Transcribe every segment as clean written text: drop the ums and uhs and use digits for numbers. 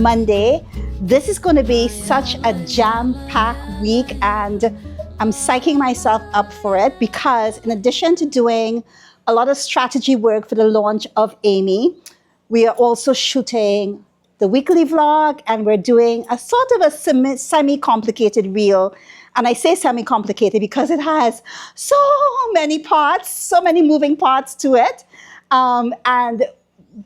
Monday. This is going to be such a jam-packed week, and I'm psyching myself up for it because in addition to doing a lot of strategy work for the launch of 𝗙cie, we are also shooting the weekly vlog, and we're doing a sort of a semi-complicated reel. And I say semi-complicated because it has so many parts, so many moving parts to it. And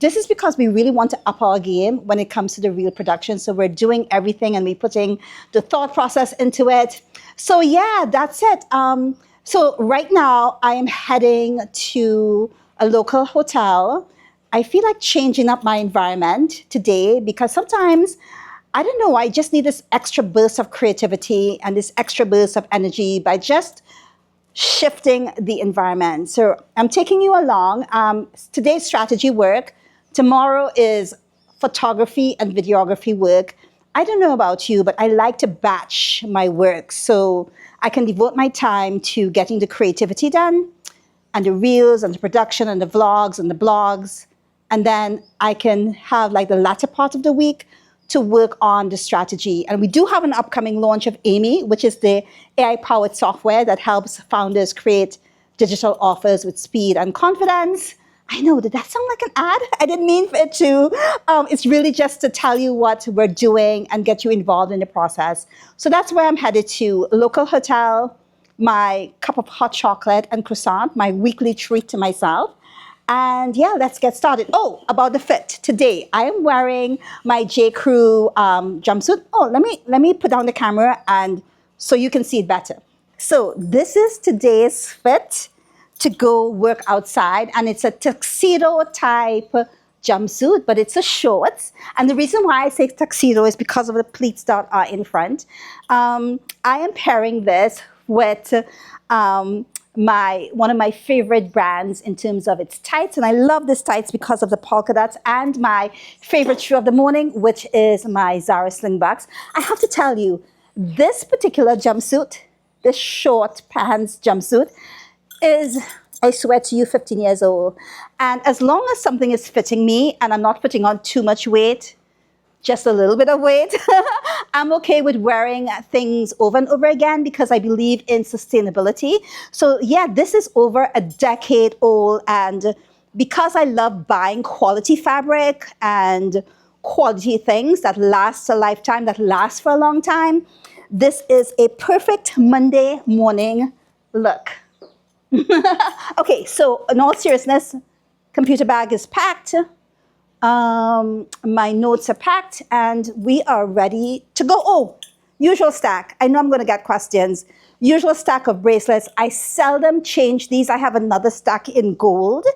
this is because we really want to up our game when it comes to the reel production. So we're doing everything and we're putting the thought process into it. So yeah, that's it. So right now I am heading to a local hotel. I feel like changing up my environment today because sometimes, I don't know, I just need this extra burst of creativity and this extra burst of energy by just shifting the environment. So I'm taking you along. Today's strategy work. Tomorrow is photography and videography work. I don't know about you, but I like to batch my work so I can devote my time to getting the creativity done and the reels and the production and the vlogs and the blogs. And then I can have like the latter part of the week to work on the strategy. And we do have an upcoming launch of 𝗙cie, which is the AI-powered software that helps founders create digital offers with speed and confidence. I know, did that sound like an ad? I didn't mean for it to. It's really just to tell you what we're doing and get you involved in the process. So that's where I'm headed to, a local hotel, my cup of hot chocolate and croissant, my weekly treat to myself. And yeah, let's get started. Oh, about the fit. Today, I am wearing my JCrew jumpsuit. Oh, let me put down the camera and so you can see it better. So this is today's fit to go work outside, and it's a tuxedo type jumpsuit, but it's a shorts. And the reason why I say tuxedo is because of the pleats that are in front. I am pairing this with one of my favorite brands in terms of its tights, and I love this tights because of the polka dots, and my favorite shoe of the morning, which is my Zara slingbacks. I have to tell you, this particular jumpsuit, this short pants jumpsuit, is, I swear to you, 15 years old. And as long as something is fitting me and I'm not putting on too much weight, just a little bit of weight, I'm okay with wearing things over and over again because I believe in sustainability. So yeah, this is over a decade old, and because I love buying quality fabric and quality things that last a lifetime, that last for a long time, this is a perfect Monday morning look. Okay, so in all seriousness, computer bag is packed. My notes are packed and we are ready to go. Oh, usual stack. I know I'm going to get questions. Usual stack of bracelets. I seldom change these. I have another stack in gold.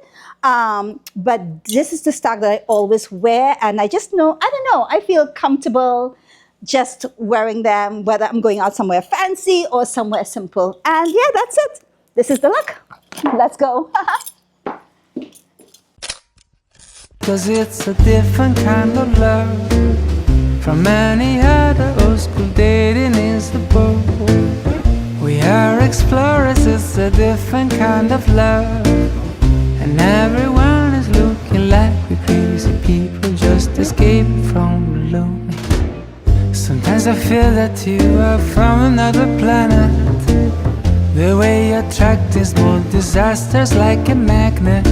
But this is the stack that I always wear. And I just know, I don't know, I feel comfortable just wearing them, whether I'm going out somewhere fancy or somewhere simple. And yeah, that's it. This is the look. Let's go. Cause it's a different kind of love from any other old school dating is the boat. We are explorers, it's a different kind of love. And everyone is looking like we crazy people just escaping from the lonely. Sometimes I feel that you are from another planet. The way you attract is more disasters like a magnet.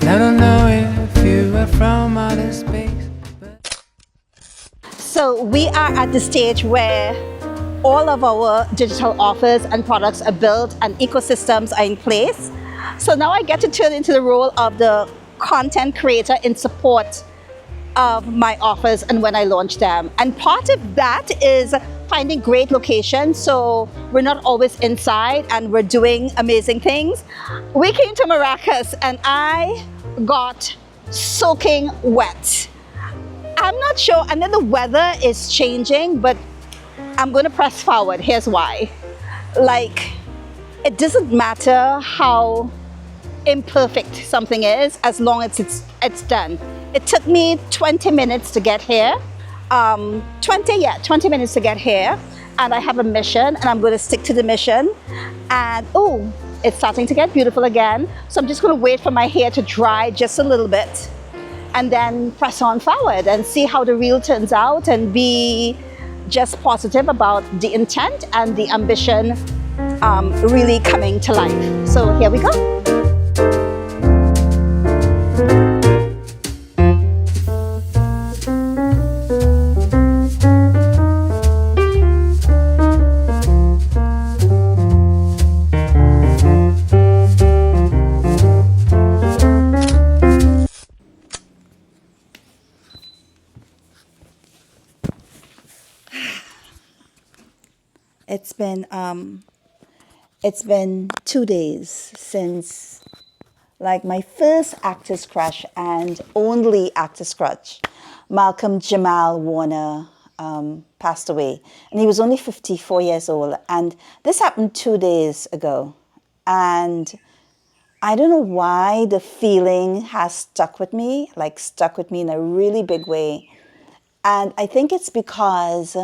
I don't know if you are from outer space. So we are at the stage where all of our digital offers and products are built and ecosystems are in place. So now I get to turn into the role of the content creator in support of my offers and when I launch them. And part of that is finding great locations, so we're not always inside and we're doing amazing things. We came to Maracas and I got soaking wet. I'm not sure, and then the weather is changing, but I'm going to press forward. Here's why. Like, it doesn't matter how imperfect something is as long as it's done. It took me 20 minutes to get here. 20 minutes to get here, and I have a mission and I'm going to stick to the mission. And oh, it's starting to get beautiful again, so I'm just going to wait for my hair to dry just a little bit and then press on forward and see how the reel turns out and be just positive about the intent and the ambition really coming to life. So here we go. It's been 2 days since like my first actor's crush and only actor's crush, Malcolm Jamal Warner, passed away. And he was only 54 years old. And this happened 2 days ago. And I don't know why the feeling has stuck with me in a really big way. And I think it's because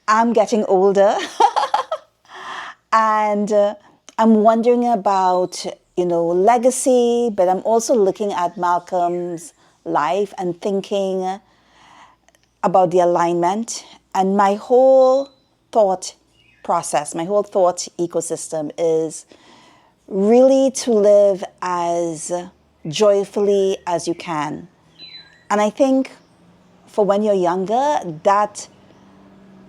I'm getting older. And I'm wondering about, legacy, but I'm also looking at Malcolm's life and thinking about the alignment. And my whole thought process, my whole thought ecosystem is really to live as joyfully as you can. And I think for when you're younger, that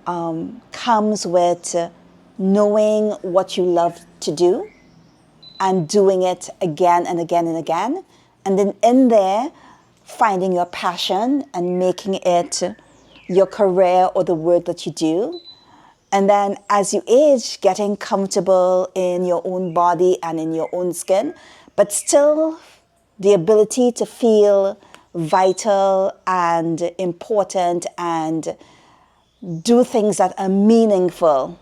comes with knowing what you love to do and doing it again and again and again. And then in there, finding your passion and making it your career or the work that you do. And then as you age, getting comfortable in your own body and in your own skin, but still the ability to feel vital and important and do things that are meaningful,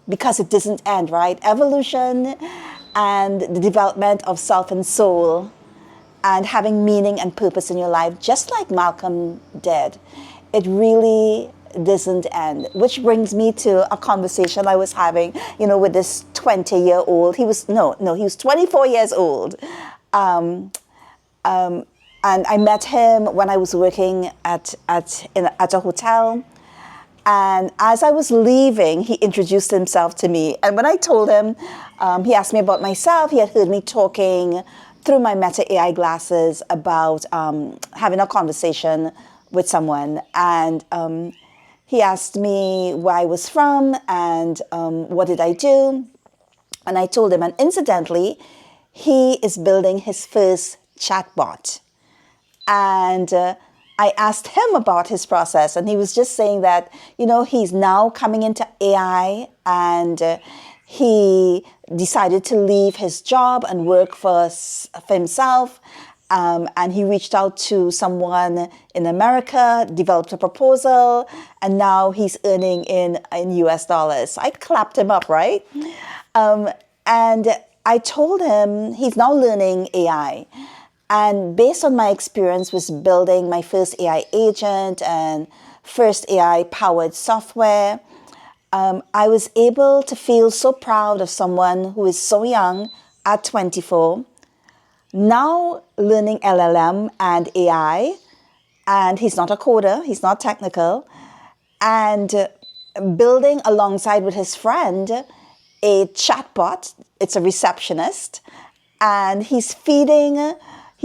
because it doesn't end, right? Evolution and the development of self and soul and having meaning and purpose in your life, just like Malcolm did, it really doesn't end. Which brings me to a conversation I was having, with this 20-year-old. He was 24 years old. And I met him when I was working at a hotel. And as I was leaving, he introduced himself to me. And when I told him, he asked me about myself. He had heard me talking through my Meta AI glasses about having a conversation with someone. And he asked me where I was from and what did I do. And I told him, and incidentally, he is building his first chatbot. And I asked him about his process, and he was just saying that, he's now coming into AI, and he decided to leave his job and work for himself. And he reached out to someone in America, developed a proposal, and now he's earning in US dollars. I clapped him up, right? And I told him he's now learning AI. And based on my experience with building my first AI agent and first AI-powered software, I was able to feel so proud of someone who is so young at 24, now learning LLM and AI, and he's not a coder, he's not technical, and building alongside with his friend a chatbot. It's a receptionist, and he's feeding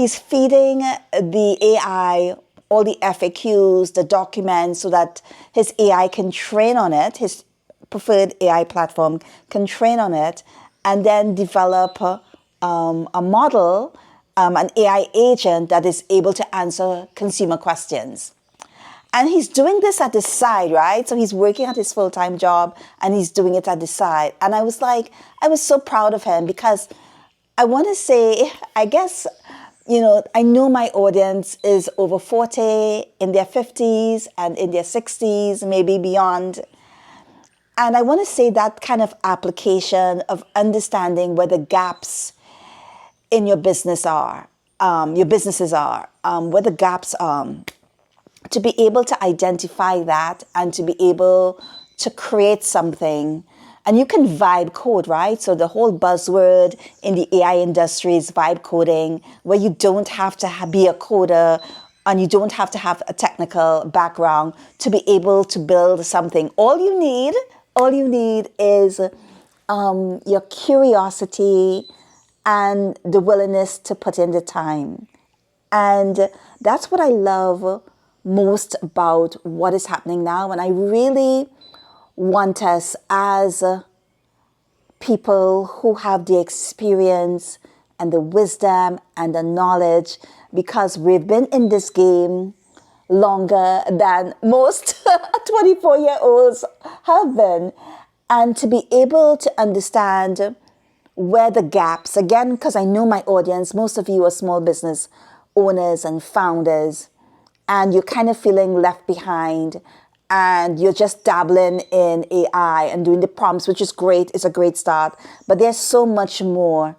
the AI all the FAQs, the documents, so that his AI can train on it, his preferred AI platform can train on it, and then develop a model, an AI agent that is able to answer consumer questions. And he's doing this at the side, right? So he's working at his full-time job and he's doing it at the side. And I was so proud of him because I want to say, I guess, I know my audience is over 40, in their 50s and in their 60s, maybe beyond. And I want to say that kind of application of understanding where the gaps in your businesses are, where the gaps are, to be able to identify that and to be able to create something And you can vibe code, right? So the whole buzzword in the AI industry is vibe coding, where you don't have to be a coder and you don't have to have a technical background to be able to build something. All you need is your curiosity and the willingness to put in the time. And that's what I love most about what is happening now. And I really want us as people who have the experience and the wisdom and the knowledge, because we've been in this game longer than most 24-year-olds have been, and to be able to understand where the gaps, again, because I know my audience, most of you are small business owners and founders, and you're kind of feeling left behind, and you're just dabbling in AI and doing the prompts, which is great. It's a great start, but there's so much more.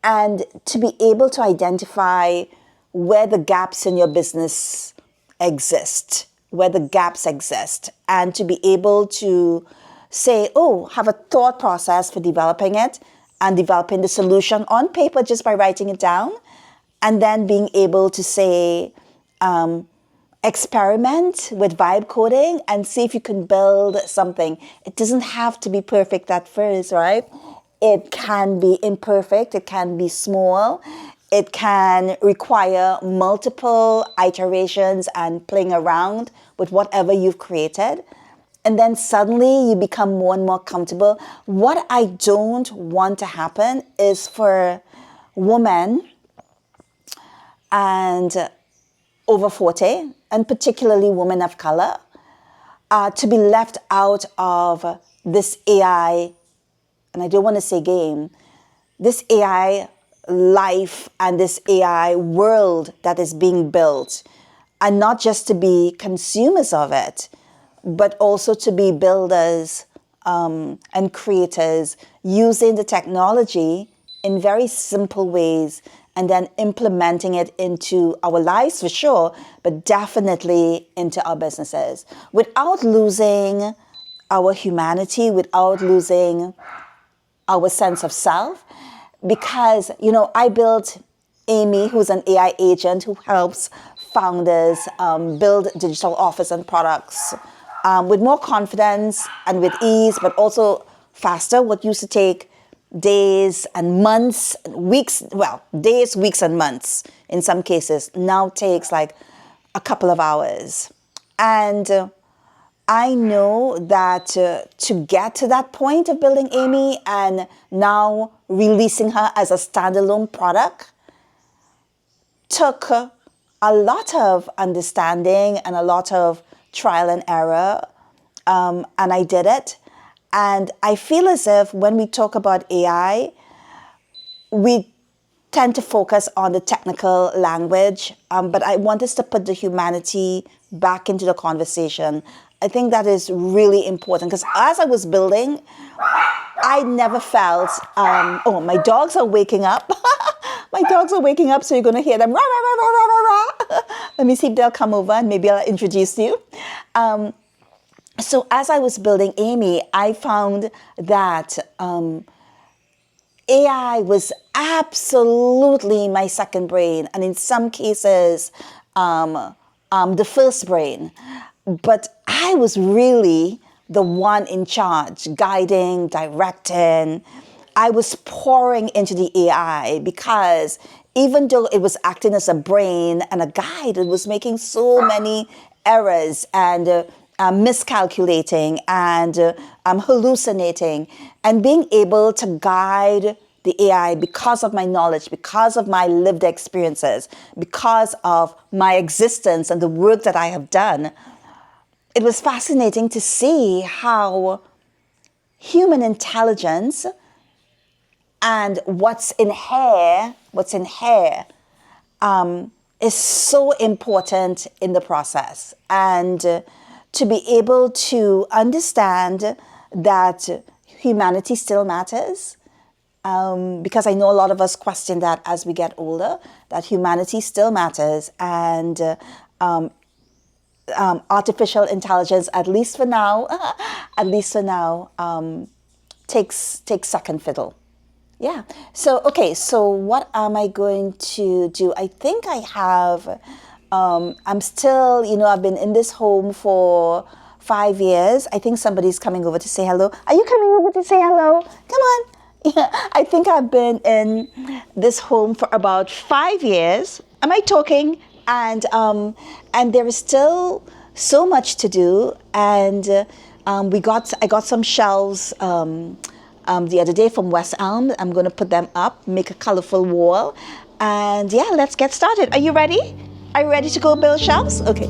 And to be able to identify where the gaps in your business exist, where the gaps exist, and to be able to say, oh, have a thought process for developing it and developing the solution on paper just by writing it down, and then being able to say, experiment with vibe coding and see if you can build something. It doesn't have to be perfect at first, right? It can be imperfect, it can be small, it can require multiple iterations and playing around with whatever you've created. And then suddenly you become more and more comfortable. What I don't want to happen is for women and over 40, and particularly women of color, to be left out of this AI, and I don't want to say game, this AI life and this AI world that is being built, and not just to be consumers of it, but also to be builders and creators using the technology in very simple ways and then implementing it into our lives for sure, but definitely into our businesses without losing our humanity, without losing our sense of self. Because, I built Amy, who's an AI agent who helps founders build digital offers and products with more confidence and with ease, but also faster. What used to take days and months, weeks, days, weeks and months in some cases, now takes like a couple of hours. And I know that to get to that point of building Amy and now releasing her as a standalone product took a lot of understanding and a lot of trial and error. And I did it. And I feel as if when we talk about AI, we tend to focus on the technical language, but I want us to put the humanity back into the conversation. I think that is really important because as I was building, I never felt, oh, my dogs are waking up. My dogs are waking up, so you're going to hear them. Rah, rah, rah, rah, rah, rah, rah. Let me see if they'll come over and maybe I'll introduce you. So as I was building Amy, I found that AI was absolutely my second brain, and in some cases, the first brain. But I was really the one in charge, guiding, directing. I was pouring into the AI because even though it was acting as a brain and a guide, it was making so many errors and miscalculating and hallucinating, and being able to guide the AI because of my knowledge, because of my lived experiences, because of my existence and the work that I have done. It was fascinating to see how human intelligence and what's in here is so important in the process. And to be able to understand that humanity still matters, because I know a lot of us question that as we get older, that humanity still matters, and artificial intelligence, at least for now, takes second fiddle. Yeah. So, okay, so what am I going to do? I think I have, I'm still, you know, I've been in this home for 5 years. I think somebody's coming over to say hello. Are you coming over to say hello? Come on. Yeah, I think I've been in this home for about 5 years. Am I talking? And there is still so much to do. And I got some shelves the other day from West Elm. I'm going to put them up, make a colorful wall. And yeah, let's get started. Are you ready? Are you ready to go build shelves? Okay.